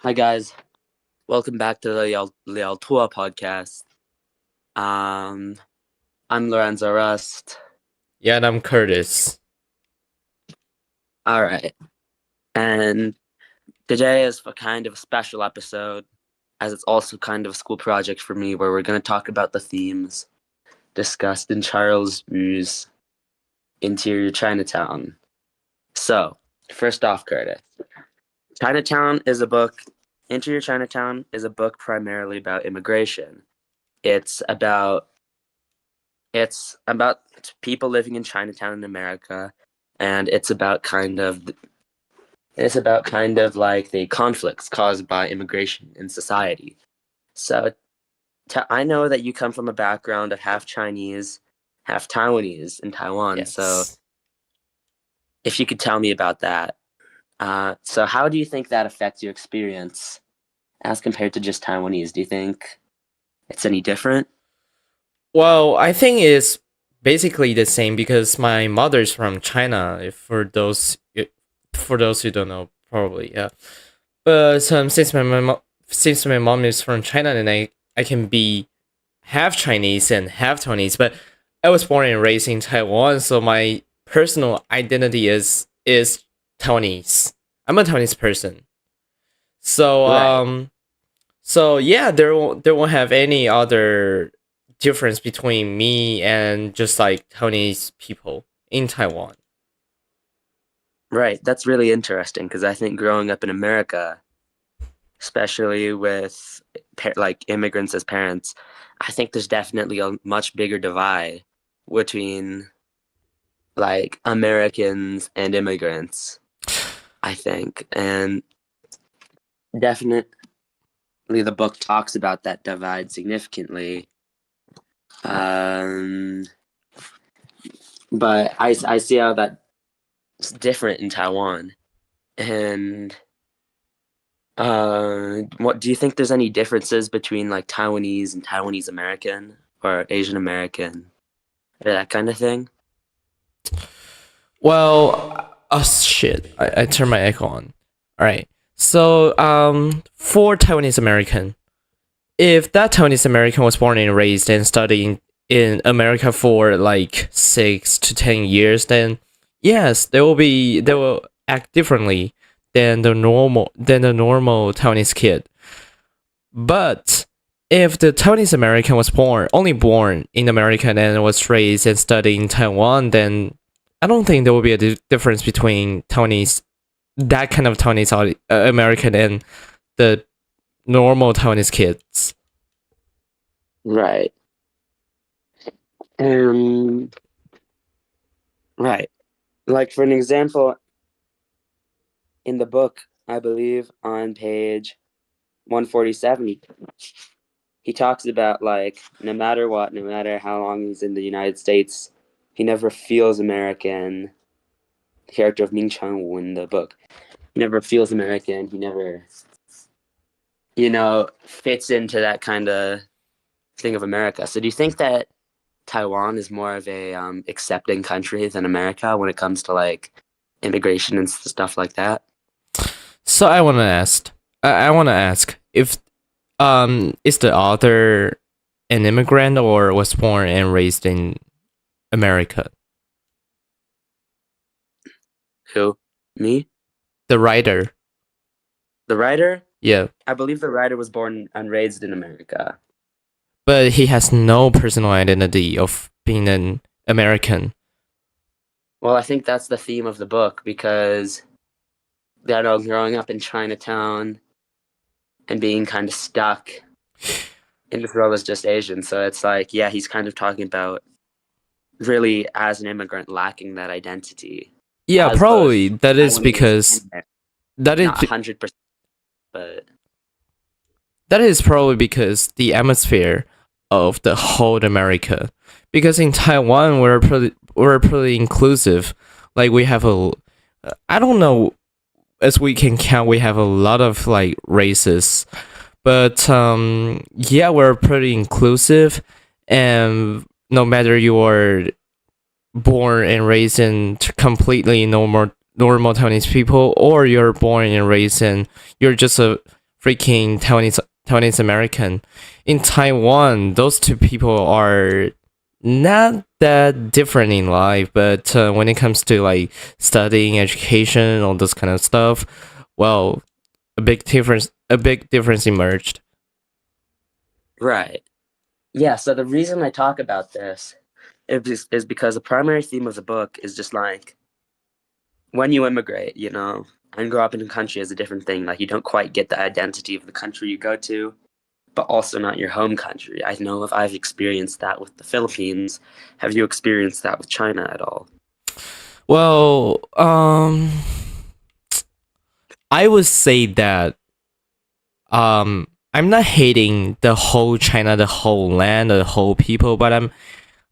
Hi guys, welcome back to the Liao Tuah podcast. Um, I'm Lorenzo Rust. Yeah, and I'm Curtis. All right, and today is a kind of a special episode, as it's also kind of a school project for me, where we're going to talk about the themes discussed in Charles Wu's Interior Chinatown. So, first off, Curtis, Chinatown is a book. Interior Chinatown is a book primarily about immigration. It's about It's about people living in Chinatown in America, and it's about kind of like the conflicts caused by immigration in society. So I know that you come from a background of half Chinese, half Taiwanese in Taiwan. So Yes. if you could tell me about that. So how do you think that affects your experience as compared to just Taiwanese? Do you think it's any different? Well, I think it's basically the same because my mother's from China. For those who don't know, probably yeah. But since my mom is from China, then I can be half Chinese and half Taiwanese. But I was born and raised in Taiwan, so my personal identity is Taiwanese. I'm a Taiwanese person. So Right. so yeah, there won't have any other difference between me and just like Taiwanese people in Taiwan. Right. That's really interesting because I think growing up in America, especially with like immigrants as parents, I think there's definitely a much bigger divide between like Americans and immigrants, I think. And definitely the book talks about that divide significantly. Um, but I see how that's different in Taiwan. And what do you think there's any differences between like Taiwanese and Taiwanese American or Asian American, or that kind of thing? Well, oh shit, I turned my echo on. All right. So for Taiwanese American, if that Taiwanese American was born and raised and studying in America for like 6 to 10 years, then yes, they will act differently than the normal Taiwanese kid. But if the Taiwanese American was born in America and was raised and studied in Taiwan, then I don't think there will be a difference between that kind of Taiwanese American and the normal Taiwanese kids. Right. Um, right. Like for an example, in the book, I believe on page 147, he talks about like no matter what, no matter how long he's in the United States, he never feels American. The character of Ming Chang-woo in the book, he never feels American. He never, fits into that kind of thing of America. So do you think that Taiwan is more of a accepting country than America when it comes to like immigration and stuff like that? So I want to ask if is the author an immigrant or was born and raised in America? Who? Me? The writer, The writer? yeah, I believe the writer was born and raised in America. but he has no personal identity of being an American. Well, I think that's the theme of the book because I know growing up in Chinatown and being kind of stuck in this world as just Asian. So it's like, yeah, he's kind of talking about really as an immigrant lacking that identity Yeah, as probably both that is Taiwanese and because American. that is Not 100%, but that is probably because the atmosphere of the whole America. Because in Taiwan, we're pretty inclusive. Like we have I don't know, as we can count, we have a lot of like races, but yeah, we're pretty inclusive, and no matter you are born and raised in completely normal Taiwanese people, or you're born and raised in you're just freaking Taiwanese American. In Taiwan, those two people are not that different in life, but when it comes to like studying, education, all this kind of stuff, well, a big difference emerged. Right. Yeah, so the reason I talk about this is because the primary theme of the book is just like when you immigrate, and grow up in a country is a different thing. Like you don't quite get the identity of the country you go to, but also not your home country. I know if I've experienced that with the Philippines. Have you experienced that with China at all? Well, I would say that I'm not hating the whole China, the whole land, the whole people, but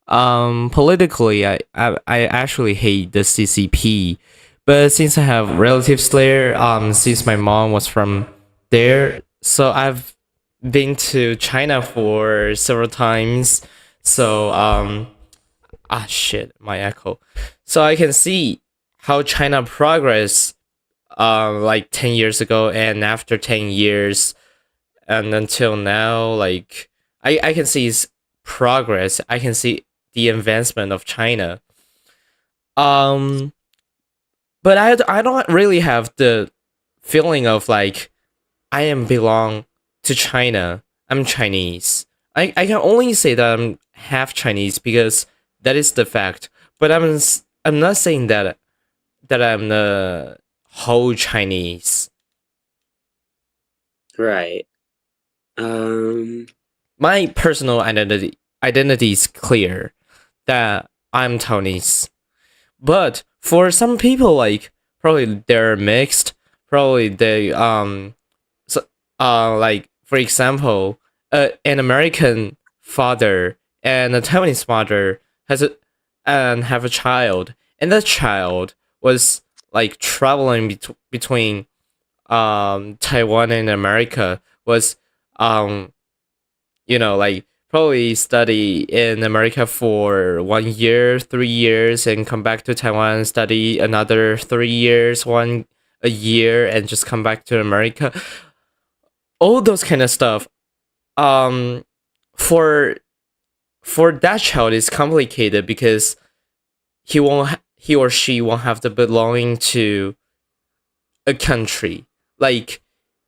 I'm politically I actually hate the CCP. But since I have relatives there, since my mom was from there, so I've been to China for several times. So shit, my echo. So I can see how China progressed like 10 years ago, and after 10 years and until now, like I can see its progress. I can see the advancement of China. Um, but I don't really have the feeling of like I am belong to China. I'm Chinese. I can only say that I'm half Chinese because that is the fact. But I'm not saying that I'm the whole Chinese. Right. Um, My personal identity is clear that I'm Taiwanese. But for some people, like probably they're mixed. Probably they so, like for example, an American father and a Taiwanese mother has a and have a child, and that child was like traveling between Taiwan and America, was um like probably study in America for 1 year, 3 years, and come back to Taiwan, study another 3 years, a year, and just come back to America. All those kind of stuff. Um, for that child is complicated because he or she won't have the belonging to a country. Like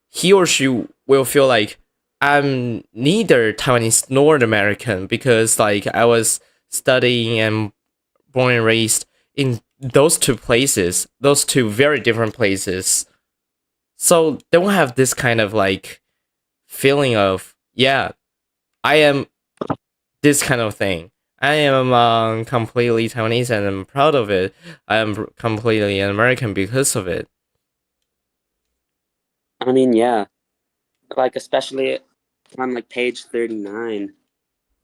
he or she will feel like I'm neither Taiwanese nor American because like I was studying and born and raised in those two places, those two very different places. So they won't have this kind of like feeling of yeah, I am this kind of thing. I am completely Taiwanese and I'm proud of it. I am completely an American because of it. I mean, yeah, like especially on like page 39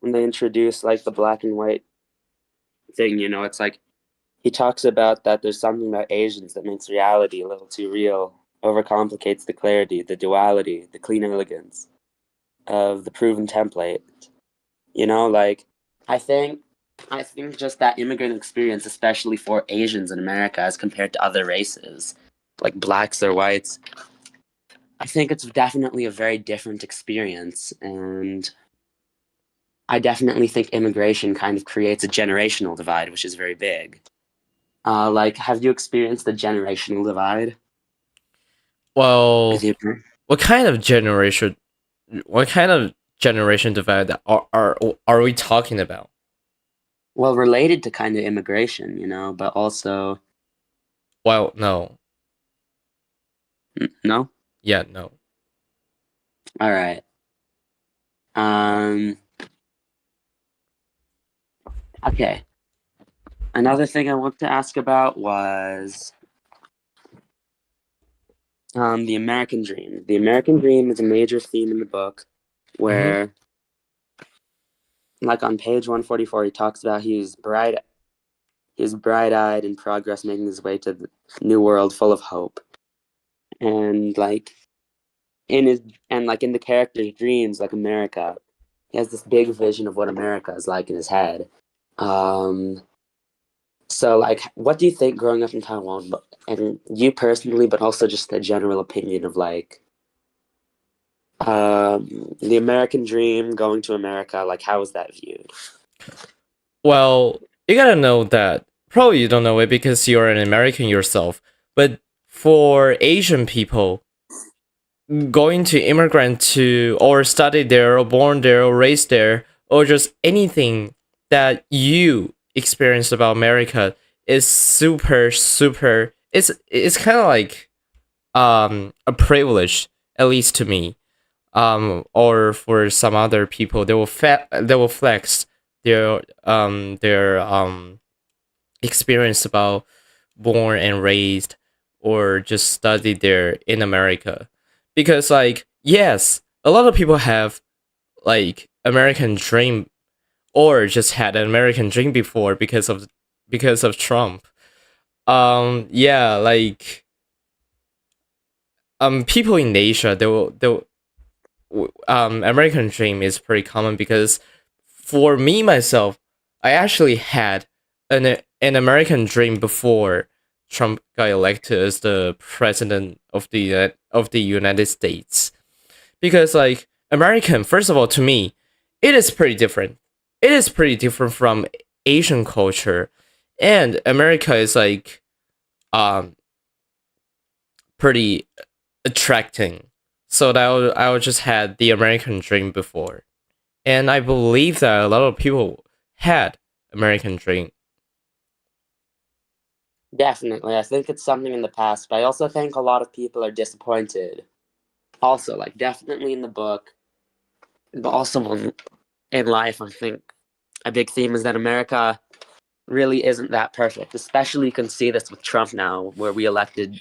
when they introduce like the black and white thing, it's like he talks about that there's something about Asians that makes reality a little too real, overcomplicates the clarity, the duality, the clean elegance of the proven template. Like I think I think just that immigrant experience, especially for Asians in America as compared to other races, like blacks or whites, I think it's definitely a very different experience. And I definitely think immigration kind of creates a generational divide, which is very big. Like, have you experienced the generational divide with Well, your what kind of generation what kind of generation divide are we talking about? well, related to kind of immigration, but also Well, no. no? Yeah, no. All right. Um, okay. Another thing I want to ask about was the American dream. The American dream is a major theme in the book Mhm. where, like on page 144, he talks about he's bright-eyed in progress, making his way to the new world full of hope. And like in his and like in the character's dreams, like America, he has this big vision of what America is like in his head. Um, so like, what do you think growing up in Taiwan, and you personally, but also just the general opinion of like the American dream, going to America, like how is that viewed? Well, you gotta know that probably you don't know it because you're an American yourself. But for Asian people, going to immigrant to or study there or born there or raised there or just anything that you experienced about America is super. It's kind of like a privilege, at least to me. Or for some other people, they will flex their experience about born and raised or just studied there in America, because like yes, a lot of people have like American dream or just had an American dream before because of Trump. Yeah, like people in Asia American dream is pretty common because for me myself, I actually had an American dream before Trump got elected as the president of the United States. Because like American, first of all, to me, it is pretty different. It is pretty different from Asian culture, and America is like um pretty attracting. So that I would just had the American dream before, and I believe that a lot of people had American dream. Definitely. I think it's something in the past, but I also think a lot of people are disappointed. Also, like, definitely in the book, but also in life, I think a big theme is that America really isn't that perfect. Especially you can see this with Trump now, where we elected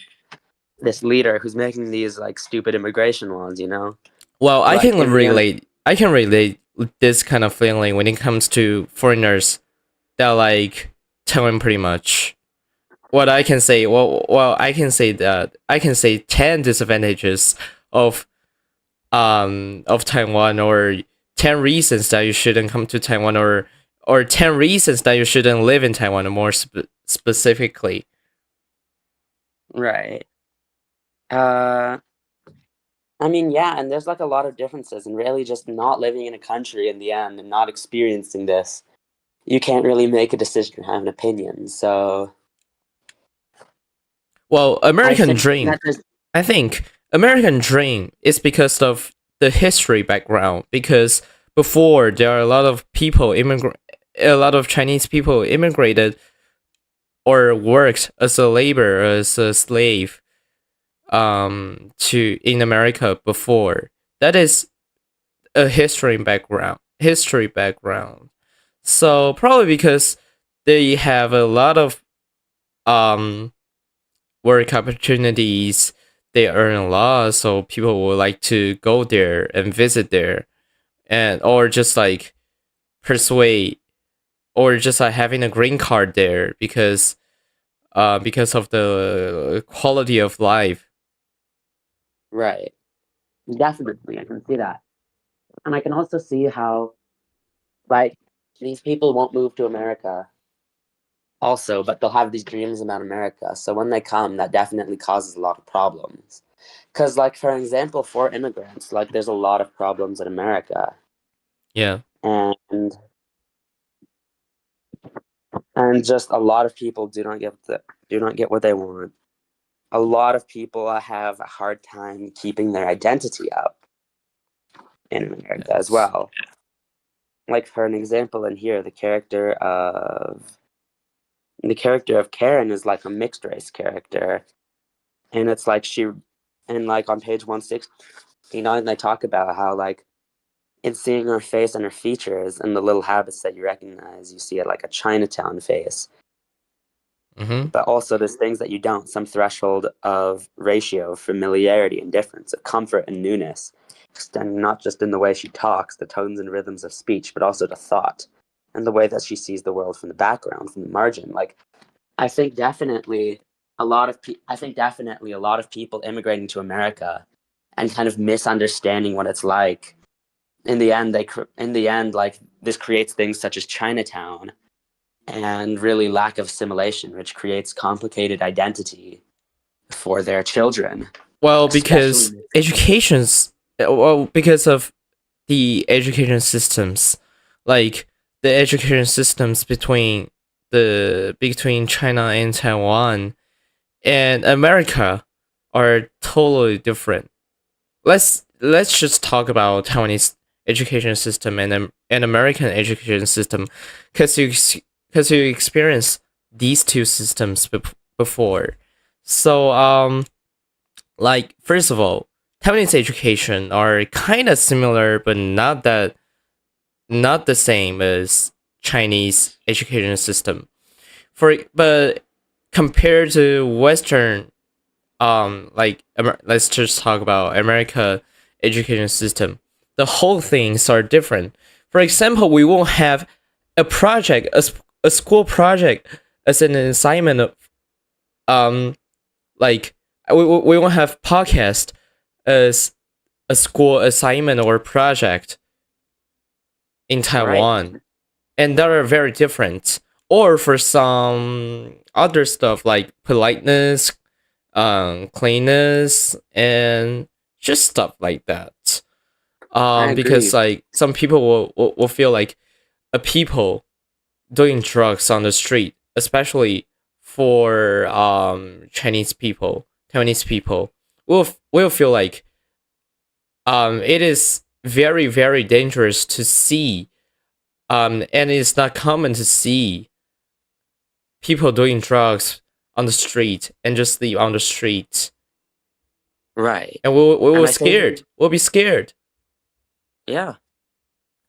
this leader who's making these, like, stupid immigration laws, you know? Well, But in the end, I can relate this kind of feeling when it comes to foreigners that like Taiwan pretty much. What I can say, I can say that I can say 10 disadvantages of Taiwan, or 10 reasons that you shouldn't come to Taiwan, or 10 reasons that you shouldn't live in Taiwan more specifically. right. Uh, I mean, yeah, and there's like a lot of differences, and really just not living in a country in the end and not experiencing this, you can't really make a decision or have an opinion. So Well, I American think Dream, that there's I think American Dream is because of the history background. Because before there are a lot of a lot of Chinese people immigrated or worked as a labor, as a slave, to in America before. That is a History background. So probably because they have a lot of um work opportunities, they earn a lot, so people would like to go there and visit there, and or just like persuade, or just like having a green card there because of the quality of life. right. Definitely, I can see that. And I can also see how, like, these people won't move to America also, but they'll have these dreams about America. So when they come, that definitely causes a lot of problems. Because, like, for example, for immigrants, like, there's a lot of problems in America. Yeah. And just a lot of people do not get what they want. A lot of people have a hard time keeping their identity up in America as Yes. well. Like for an example in here, the character of Karen is like a mixed race character, and it's like and like on page 160, and they talk about how like in seeing her face and her features and the little habits that you recognize, you see it like a Chinatown face. Mm-hmm. But also there's things that you don't, some threshold of ratio, familiarity and difference, of comfort and newness, extending not just in the way she talks, the tones and rhythms of speech, but also to thought and the way that she sees the world from the background, from the margin. Like I think definitely I think definitely a lot of people immigrating to America and kind of misunderstanding what it's like. In the end, like this creates things such as Chinatown and really lack of assimilation, which creates complicated identity for their children, Well, especially. because well, because of the education systems, like the education systems between China and Taiwan and America are totally different. Let's just talk about Taiwanese education system and American education system, because you experience these two systems before. So like first of all, Taiwanese education are kind of similar, but not the same as Chinese education system. But compared to Western, let's just talk about America education system. The whole things are different. For example, we won't have a project, a school project as an assignment of um like we won't have podcast as a school assignment or project in Right. Taiwan, and that are very different. Or for some other stuff like politeness, cleanness, and just stuff like that. I Because agree. like some people will feel like a people doing drugs on the street, especially for Taiwanese people, will feel like it is very very dangerous to see, and it's not common to see people doing drugs on the street and just sleep on the street, Right. and we And were I think, scared. We'll be scared. yeah.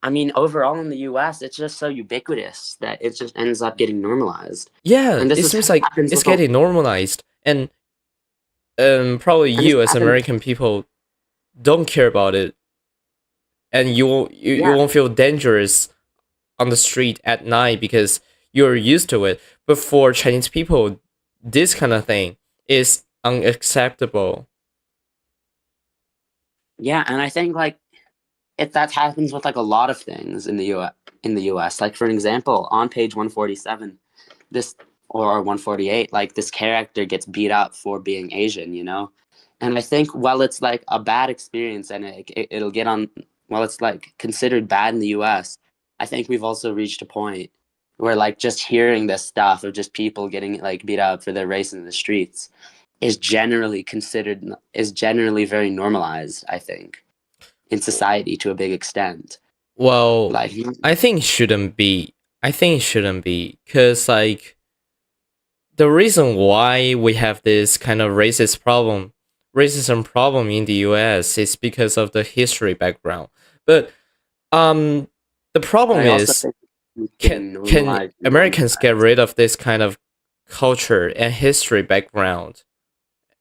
I mean, overall in the US, it's just so ubiquitous that it just ends up getting normalized. Yeah, And this it is seems like happens it's with a, getting normalized, and probably and this you as happens, American people don't care about it, and you yeah, won't feel dangerous on the street at night because you're used to it. But for Chinese people, this kind of thing is unacceptable. yeah. And I think like if that happens with like a lot of things in the US, like for an example, on page 147, this or 148, like this character gets beat up for being Asian, you know? And I think while it's like a bad experience and it'll get on, while it's like considered bad in the US, I think we've also reached a point where like just hearing this stuff of just people getting like beat up for their race in the streets is generally very normalized, I think, in society to a big extent. Well, Like, I think it shouldn't be. I think it shouldn't be because like the reason why we have this kind of racism problem in the US is because of the history background. But um, the but problem I also is, think it's can getting can normalized and Americans get normalized. rid of this kind of culture and history background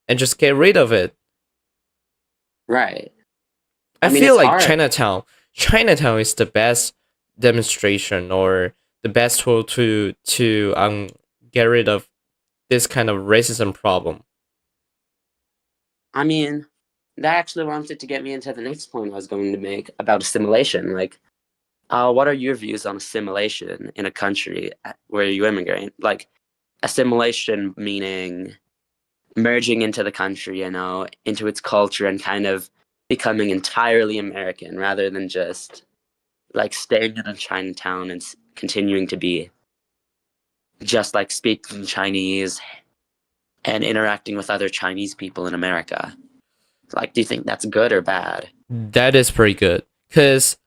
and just get rid of it? Right. I I mean, feel it's like hard. Chinatown is the best demonstration or the best tool to get rid of this kind of racism problem. I mean, that actually wanted to get me into the next point I was going to make about assimilation. Like, what are your views on assimilation in a country where you immigrate? Like, assimilation meaning merging into the country, you know, into its culture and kind of becoming entirely American rather than just like staying in a Chinatown and continuing to be just like speaking Chinese and interacting with other Chinese people in America. Like, do you think that's good or bad? That is pretty good because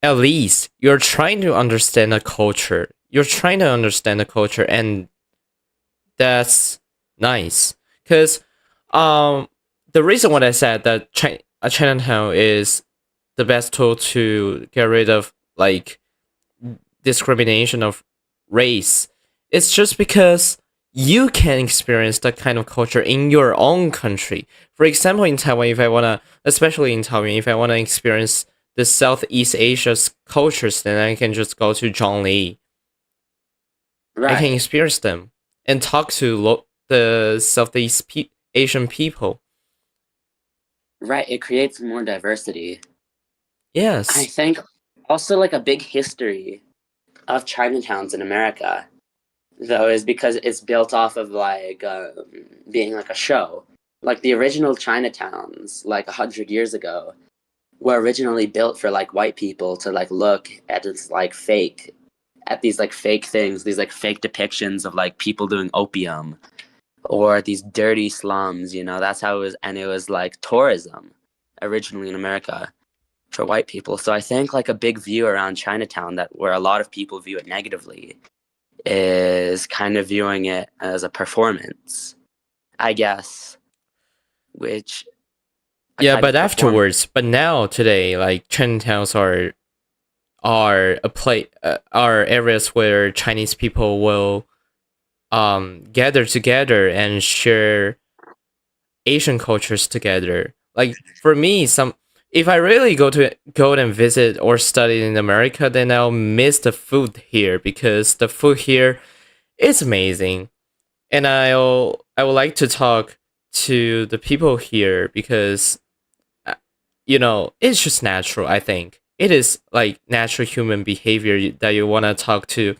at least you're trying to understand the culture. You're trying to understand the culture, and that's nice. Because the reason why I said that Chinatown is the best tool to get rid of like discrimination of race, it's just because you can experience that kind of culture in your own country. For example, in Taiwan, if I wanna, especially in Taiwan, if I wanna experience the Southeast Asia's cultures, then I can just go to Zhongli. I can Right, experience them and talk to the Asian people. right. It creates more diversity. I Yes. think also like a big history of Chinatowns in America, though, is because it's built off of like being like a show. Like the original Chinatowns, like 100 years ago, were originally built for like white people to like look at this like fake at these like fake things, these like fake depictions of like people doing opium or these dirty slums, you know. That's how it was, and it was like tourism originally in America for white people. So I think like a big view around Chinatown that where a lot of people view it negatively is kind of viewing it as a performance, I guess, which a Yeah, type but of performance. afterwards, but now today, like Chinatowns are a play are areas where Chinese people will gather together and share Asian cultures together. Like for me, some if I really go and visit or study in America, then I'll miss the food here because the food here is amazing, and I would like to talk to the people here because it's just natural. I think it is like natural human behavior that you want to talk to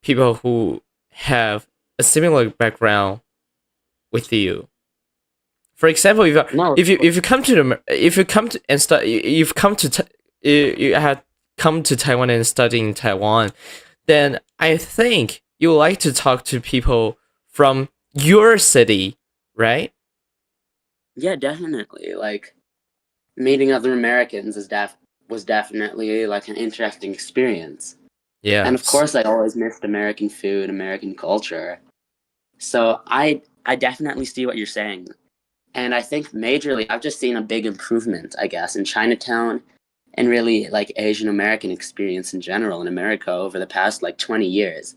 people who have a similar background with you. For example, No, if you come to if you come to and study, you've come to you had come to Taiwan and study in Taiwan, then I think you would like to talk to people from your city, right? yeah, definitely. Like meeting other Americans was definitely like an interesting experience. And Yeah. of course, I always missed American food, American culture. So I definitely see what you're saying. And I think majorly, I've just seen a big improvement, I guess, in Chinatown and really like Asian American experience in general in America over the past like 20 years.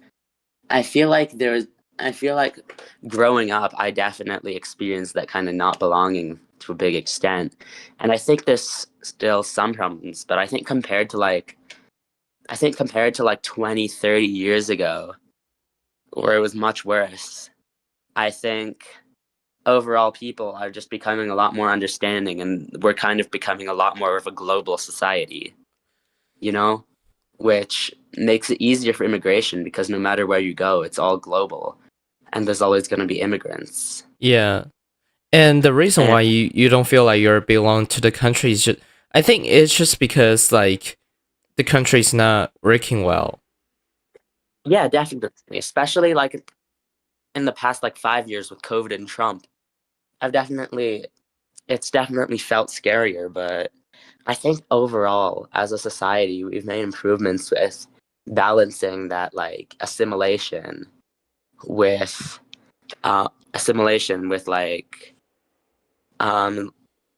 I feel like there's, I feel like growing up, I definitely experienced that kind of not belonging to a big extent. And I think there's still some problems, but I think compared to like 20, 30 years ago, where it was much worse, I think overall people are just becoming a lot more understanding and we're kind of becoming a lot more of a global society, you know, which makes it easier for immigration because no matter where you go, it's all global and there's always going to be immigrants. Yeah. And the reason And why you don't feel like you belong to the country is just I think it's just because like the country's not working well. yeah, definitely, especially like in the past like 5 years with COVID and Trump, I've definitely, it's definitely felt scarier, but I think overall, as a society, we've made improvements with balancing that like with assimilation with like um,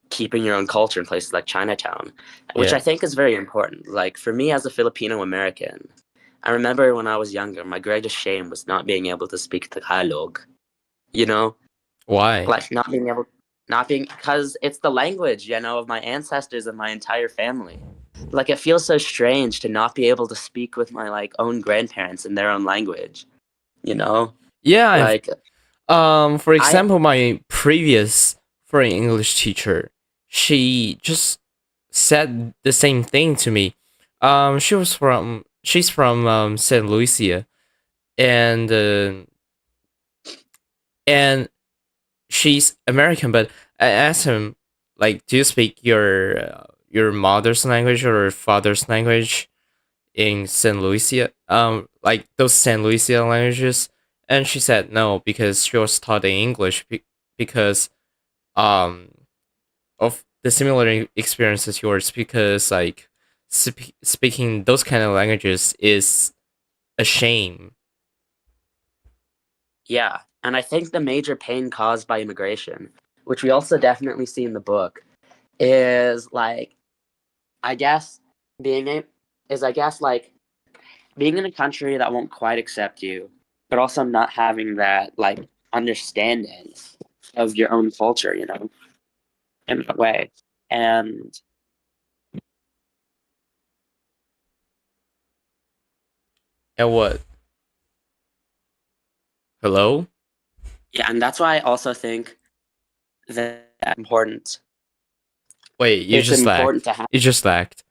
keeping your own culture in places like Chinatown, which Yeah. I think is very important. Like for me as a Filipino American, I remember when I was younger, my greatest shame was not being able to speak Tagalog. You know, Why? like not being because it's the language, you know, of my ancestors and my entire family. Like it feels so strange to not be able to speak with my like own grandparents in their own language, you know? Yeah, Like for I example, my previous foreign English teacher, she just said the same thing to me. She's from Saint Lucia, and and she's American. But I asked him, like, do you speak your mother's language or father's language in Saint Lucia? Like those Saint Lucia languages, and she said no because she was taught in English because um of the similar experiences yours because like speaking those kind of languages is a shame. yeah, and I think the major pain caused by immigration, which we also definitely see in the book, is like I guess being a is I guess like being in a country that won't quite accept you, but also not having that like understanding of your own culture, you know, in that way. And And what? Hello? yeah, and that's why I also think that important. Wait, you It's just important lagged. to have. You just lagged.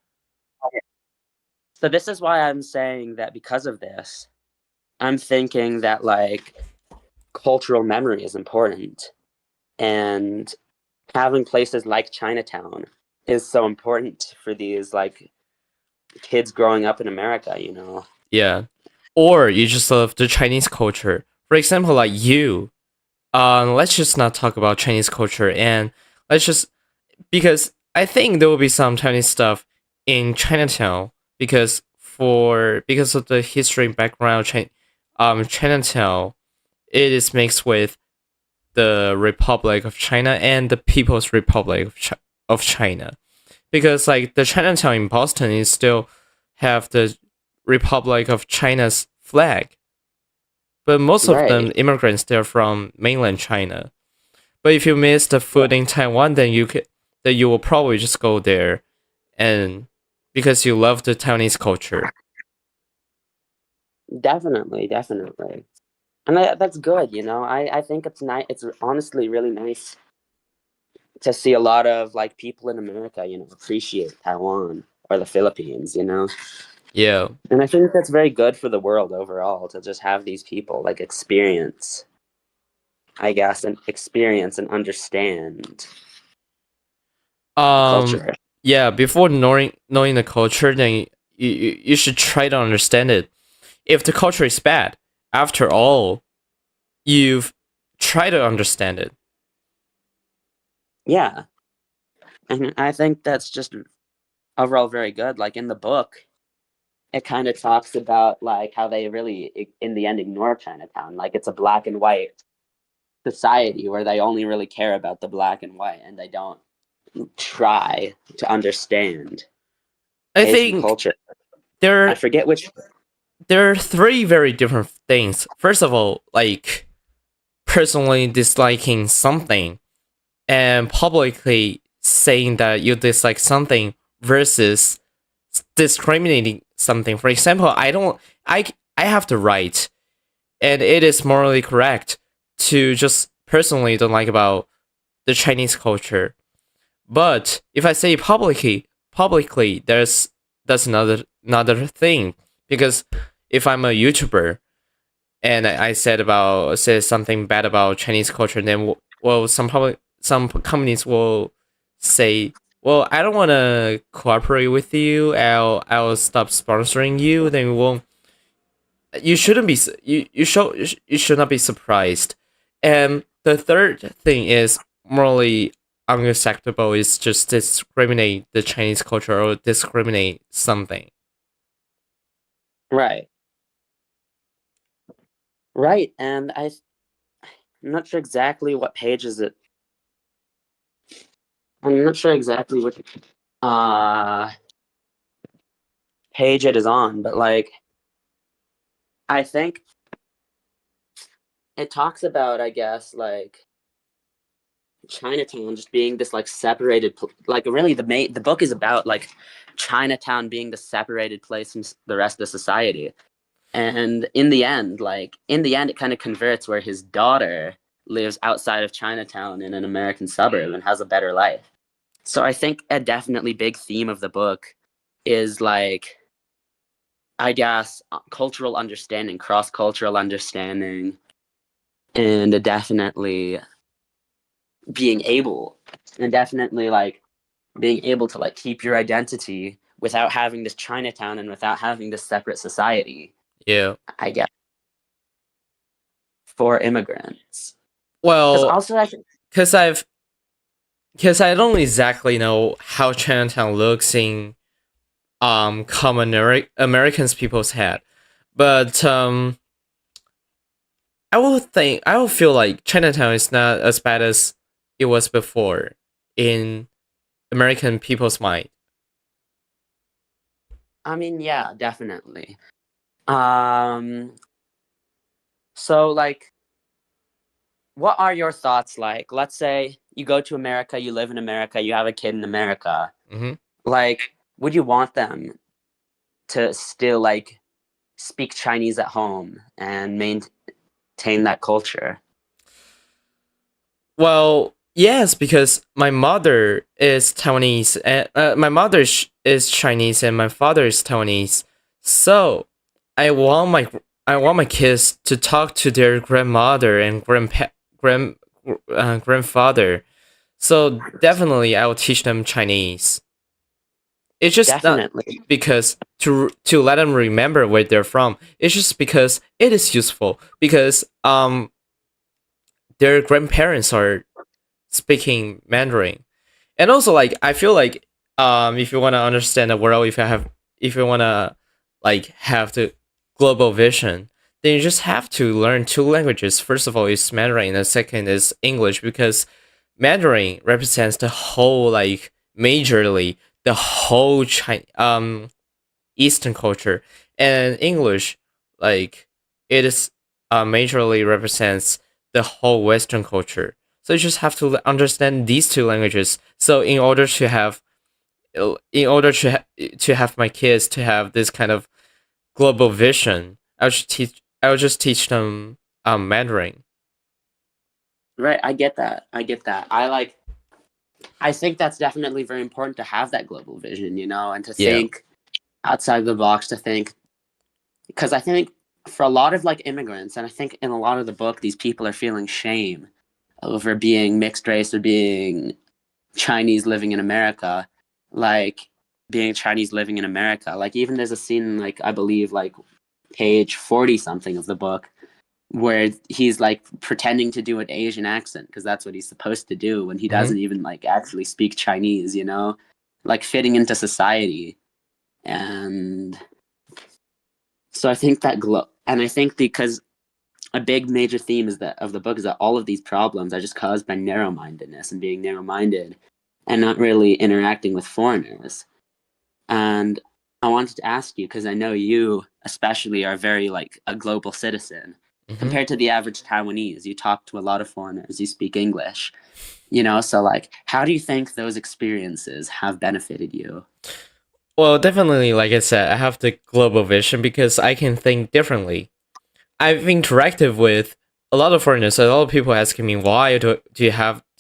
So this is why I'm saying that because of this, I'm thinking that like cultural memory is important and having places like Chinatown is so important for these like kids growing up in America, you know. Yeah. Or you just love the Chinese culture. For example, like you. Let's just not talk about Chinese culture and let's just because I think there will be some Chinese stuff in Chinatown because of the history and background of Chinatown it is mixed with the Republic of China and the People's Republic of China. Because like the Chinatown in Boston is still have the Republic of China's flag. But most of them Right. immigrants they're from mainland China. But if you miss the Yeah, food in Taiwan, then you will probably just go there and because you love the Taiwanese culture. definitely, definitely. And that's good, you know. I think it's nice. It's honestly really nice to see a lot of like people in America, you know, appreciate Taiwan or the Philippines, you know. Yeah. And I think that's very good for the world overall to just have these people like experience, I guess, and experience and understand the Um. culture. Yeah. Before knowing the culture, then you should try to understand it. If the culture is bad, after all, you've tried to understand it. Yeah. And I think that's just overall very good. Like in the book, it kind of talks about like how they really in the end ignore Chinatown. Like it's a black and white society where they only really care about the black and white and they don't try to understand I Asian think culture. I there forget which. there are three very different things. First of all, like personally disliking something and publicly saying that you dislike something versus discriminating something. For example, I have the right and it is morally correct to just personally don't like about the Chinese culture. But if I say publicly that's another thing because if I'm a YouTuber and I said something bad about Chinese culture, then well, some companies will say, well, I don't want to cooperate with you. I'll stop sponsoring you. Then we won't. You shouldn't be. You should not be surprised. And the third thing is morally unacceptable is just discriminate the Chinese culture or discriminate something. Right. Right. And I'm not sure exactly what page is it. I'm not sure exactly which uh page it is on, but like I think it talks about, I guess, like Chinatown just being this like separated, like really the book is about like Chinatown being the separated place from the rest of the society. And in the end, it kind of converts where his daughter lives outside of Chinatown in an American suburb and has a better life. So I think a definitely big theme of the book is like, I guess, cultural understanding, cross cultural understanding, and definitely being able, and definitely like being able to like keep your identity without having this Chinatown and without having this separate society, Yeah. I guess, for immigrants. Because Well, also, I think, because I don't exactly know how Chinatown looks in common Americans people's head, but I will feel like Chinatown is not as bad as it was before in American people's mind. I mean, yeah, definitely. Um, so like, what are your thoughts like? Let's say you go to America, you live in America, you have a kid in America. Hmm. Like, would you want them to still like speak Chinese at home and maintain that culture? Well, yes, because my mother is Taiwanese, and my mother is Chinese, and my father is Taiwanese. So I want my kids to talk to their grandmother and grandfather So definitely, I will teach them Chinese. It's just not Definitely. because to let them remember where they're from. It's just because it is useful because their grandparents are speaking Mandarin. And also like I feel like if you want to understand the world, if you want to like have the global vision, then you just have to learn two languages. First of all is Mandarin and the second is English because Mandarin represents the whole like majorly the whole Eastern culture, and English like it is majorly represents the whole Western culture. So you just have to understand these two languages. So in order to have my kids to have this kind of global vision, I will just teach them Mandarin. Right. I get that. I get that. I think that's definitely very important to have that global vision, and to Yeah. think outside the box, to think, because I think for a lot of like immigrants, and I think in a lot of the book, these people are feeling shame over being mixed race or being Chinese living in America, like being Chinese living in America. Like even there's a scene, like I believe like page 40 something of the book, where he's like pretending to do an Asian accent because that's what he's supposed to do when he Hmm. doesn't even like actually speak Chinese, like fitting into society. And so I think and I think because a big major theme is that of the book is that all of these problems are just caused by narrow-mindedness and being narrow-minded and not really interacting with foreigners. And I wanted to ask you, because I know you especially are very like a global citizen Hmm. compared to the average Taiwanese. You talk to a lot of foreigners, you speak English, so like how do you think those experiences have benefited you? Well, definitely, like I said, I have the global vision because I can think differently. I've interacted with a lot of foreigners. A lot of people asking me why do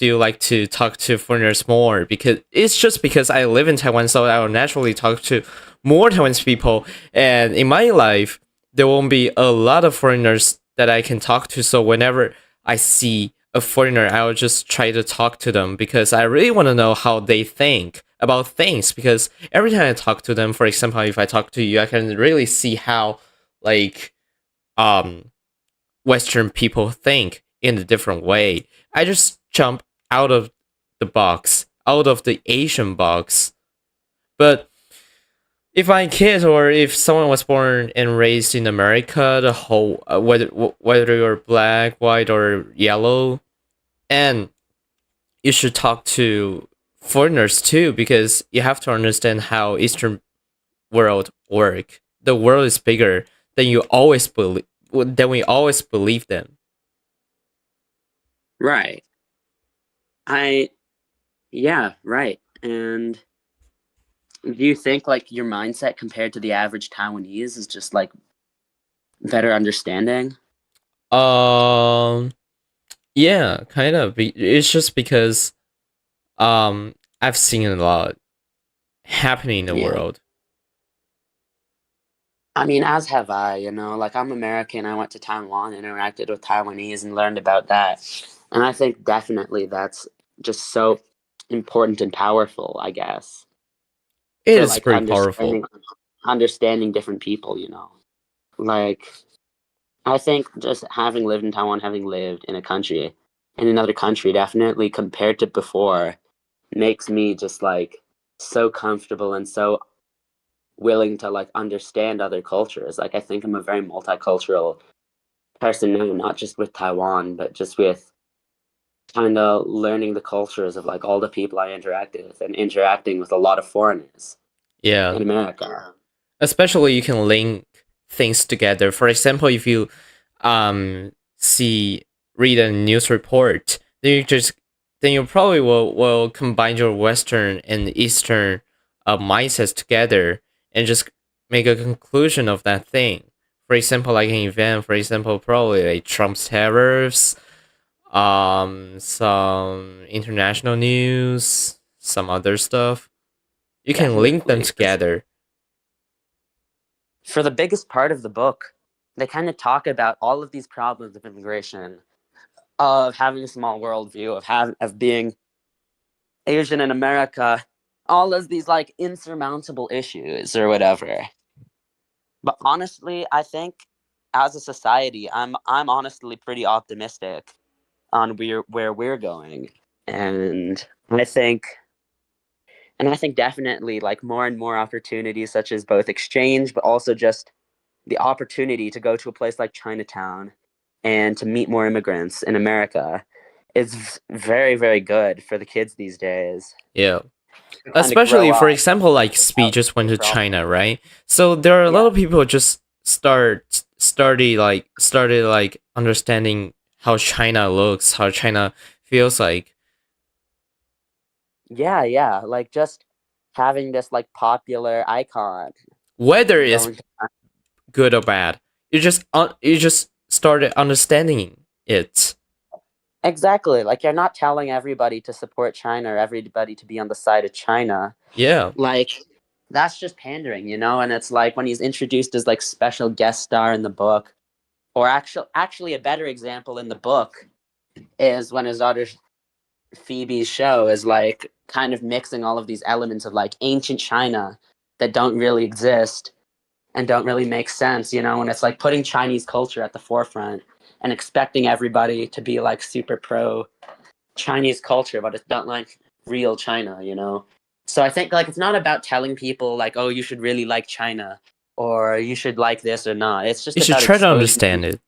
you like to talk to foreigners more? Because it's just because I live in Taiwan, so I will naturally talk to more Taiwanese people. And in my life, there won't be a lot of foreigners that I can talk to. So whenever I see a foreigner, I will just try to talk to them because I really want to know how they think about things. Because every time I talk to them, for example, if I talk to you, I can really see how like um Western people think in a different way. I just jump out of the box, out of the Asian box. But if my kid or if someone was born and raised in America, the whole whether you're black, white, or yellow, and you should talk to foreigners too because you have to understand how Eastern world work. The world is bigger than you always believe than we always believe them. Right. I Yeah, right. And do you think like your mindset compared to the average Taiwanese is just like better understanding? Um, yeah, kind of. It's just because I've seen a lot happening in the Yeah. world. I mean, as have I, like I'm American. I went to Taiwan, interacted with Taiwanese, and learned about that. And I think definitely that's just so important and powerful, I guess, It for is like pretty powerful. understanding different people, Like I think just having lived in Taiwan, having lived in another country, definitely compared to before, makes me just like so comfortable and so willing to like understand other cultures. Like I think I'm a very multicultural person now, not just with Taiwan, but just with kind of learning the cultures of like all the people I interacted with and interacting with a lot of foreigners Yeah. in America. Especially you can link things together. For example, if you see read a news report, then you probably will combine your Western and Eastern mindsets together and just make a conclusion of that thing. For example, like an event, for example, probably like Trump's tariffs, some international news, some other stuff. You can link them Definitely. together. For the biggest part of the book, they kind of talk about all of these problems of immigration, of having a small worldview, of being Asian in America, all of these like insurmountable issues or whatever. But honestly, I think as a society, I'm honestly pretty optimistic on where we're going. And I think I think definitely like more and more opportunities such as both exchange but also just the opportunity to go to a place like Chinatown and to meet more immigrants in America is very, very good for the kids these days. Yeah. To kind of grow Especially, for up example, like Speed without just went any to problem. China, right? So there are a lot Yeah. of people just started like understanding how China looks, how China feels like. Yeah, yeah. Like just having this like popular icon Whether it's going to good or bad, you just started understanding it. exactly. Like you're not telling everybody to support China or everybody to be on the side of China. Yeah. Like that's just pandering, you know? And it's like when he's introduced as like special guest star in the book, or actually a better example in the book is when his daughter Phoebe's show is like kind of mixing all of these elements of like ancient China that don't really exist and don't really make sense, you know, and it's like putting Chinese culture at the forefront and expecting everybody to be like super pro Chinese culture, but it's not like real China, you know. So I think like it's not about telling people like, oh, you should really like China or you should like this or not. It's You just should about try to exposing understand people. it.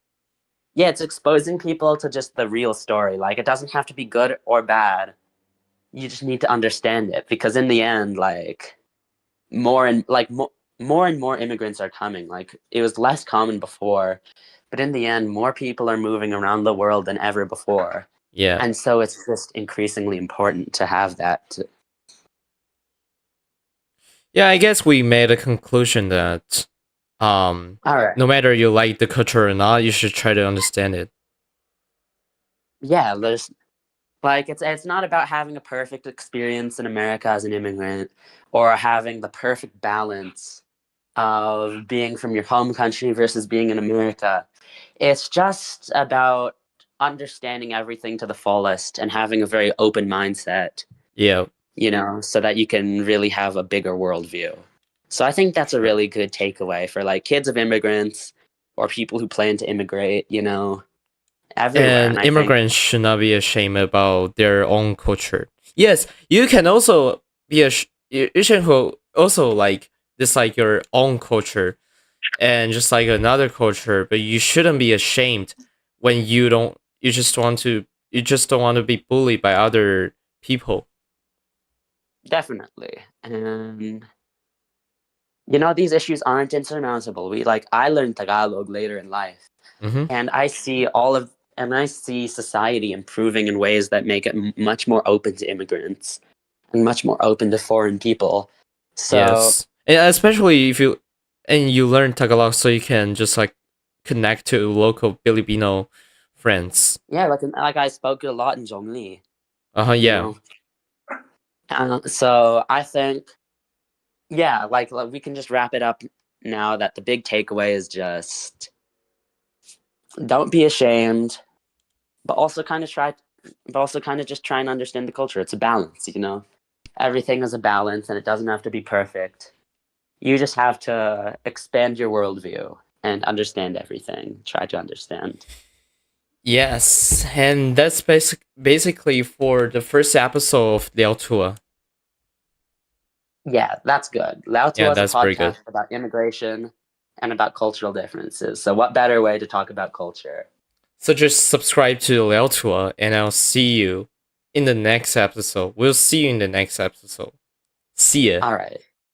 Yeah, it's exposing people to just the real story. Like it doesn't have to be good or bad. You just need to understand it because in the end, like more and like more and more immigrants are coming. Like it was less common before, but in the end, more people are moving around the world than ever before. Yeah. And so it's just increasingly important to have that. Yeah, I guess we made a conclusion that All right. no matter you like the culture or not, you should try to understand it. Yeah, there's like it's not about having a perfect experience in America as an immigrant or having the perfect balance of being from your home country versus being in America. It's just about understanding everything to the fullest and having a very open mindset, Yeah. you know, so that you can really have a bigger worldview. So I think that's a Sure. really good takeaway for like kids of immigrants or people who plan to immigrate, you know, everywhere. And And I think, immigrants should not be ashamed about their own culture. Yes, you can also be you should also like dislike your own culture and just like another culture, but you shouldn't be ashamed when you just don't want to be bullied by other people. definitely. And you know, these issues aren't insurmountable. I learned Tagalog later in life, Mm-hmm. and I see society improving in ways that make it much more open to immigrants and much more open to foreign people. So Yes, and especially if you learn Tagalog, so you can just like connect to local Filipino friends. yeah, like I spoke a lot in Zhongli, you Yeah. know. So I think yeah, like we can just wrap it up now that the big takeaway is just don't be ashamed, but also kind of try, but also kind of just try and understand the culture. It's a balance, you know. Everything is a balance, and it doesn't have to be perfect. You just have to expand your worldview and understand everything. Try to understand. Yes, and that's basically for the first episode of Liao Tuah. Yeah, that's good. Lao Yeah, Tuah is a that's pretty good. podcast about immigration and about cultural differences. So, what better way to talk about culture? So just subscribe to Liao Tuah, and I'll see you in the next episode. We'll see you in the next episode. See ya. All right.